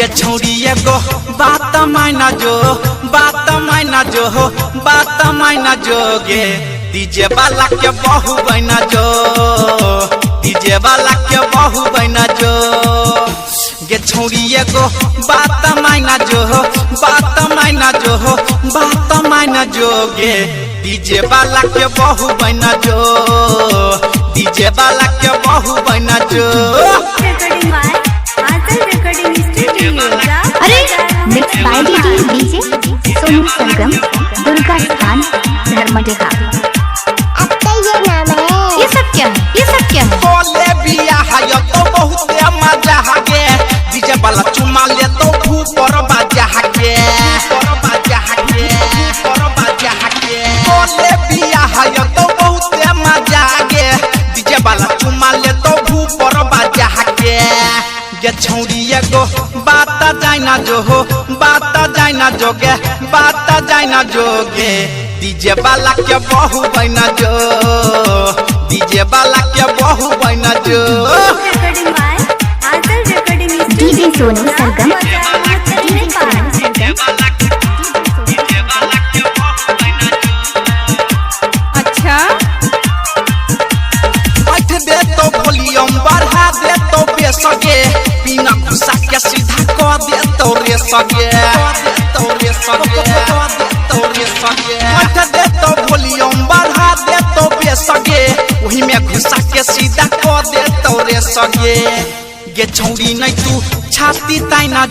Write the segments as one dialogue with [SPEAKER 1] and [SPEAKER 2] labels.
[SPEAKER 1] गे छोड़िए गो बात मायना जो बात मायना जो गे डीजे वाला के बहु बना जो डीजे वाला के बहु बना जो गे छोड़िए गो बात मायना जो गे डीजे वाला के बहु बना जो डीजे वाला के बहु बना जो।
[SPEAKER 2] अरे mix by DJ Sonu Sargam Durga स्थान धर्मजयहा।
[SPEAKER 3] आपका ये नाम है?
[SPEAKER 2] ये सब क्या है?
[SPEAKER 1] बोले बिया है तो बहुत मजा है डीजे वाला चुमा ले तो ऊपर बाजा है बोले बिया है तो बहुत मजा है डीजे वाला चुमा ले तो ऊपर बाजा है गे छौड़िए गो बात जाइना जोगे डीजे वाला के बहु बना जो डीजे वाला के बहु बना जो।
[SPEAKER 2] डीजे सोनू सरगम
[SPEAKER 1] अच्छा बैठ दे तो वॉल्यूम बढ़ा दे तो बेसगे बिना घुसा के सीधा कर दे तो रे सगे बैठ दे तो वॉल्यूम बढ़ा दे तो बेसगे वही में घुसा के सीधा कर दे तो रे सगे गे छौड़ी नहीं तू छाती ताइना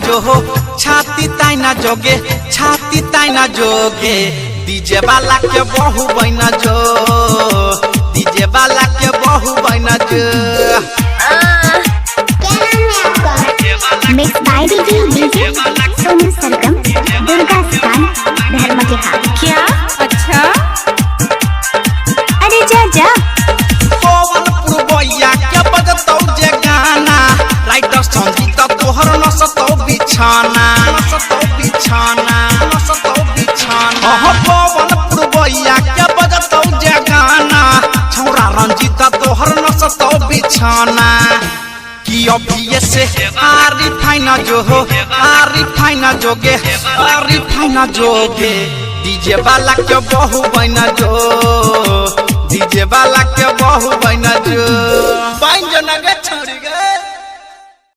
[SPEAKER 1] जोगे डीजे वाला के बहु बना जो डीजे वाला के बहु बना जो।
[SPEAKER 2] Mix by DJ Sonu Sargam Durga स्थान धर्मजयहा। क्या? अच्छा अरे जा
[SPEAKER 1] पवन पुरवैया के बजतौ जे गाना राइटर संगीत तोहर नसतौ बिछाना पवन पुरवैया के बजतौ जे गाना छौरा रंजीत तोहर नसतौ बिछाना कि अभी से आरिफाइना जोगे डीजे वाला के बहु बना जो डीजे वाला के बहु बना जो।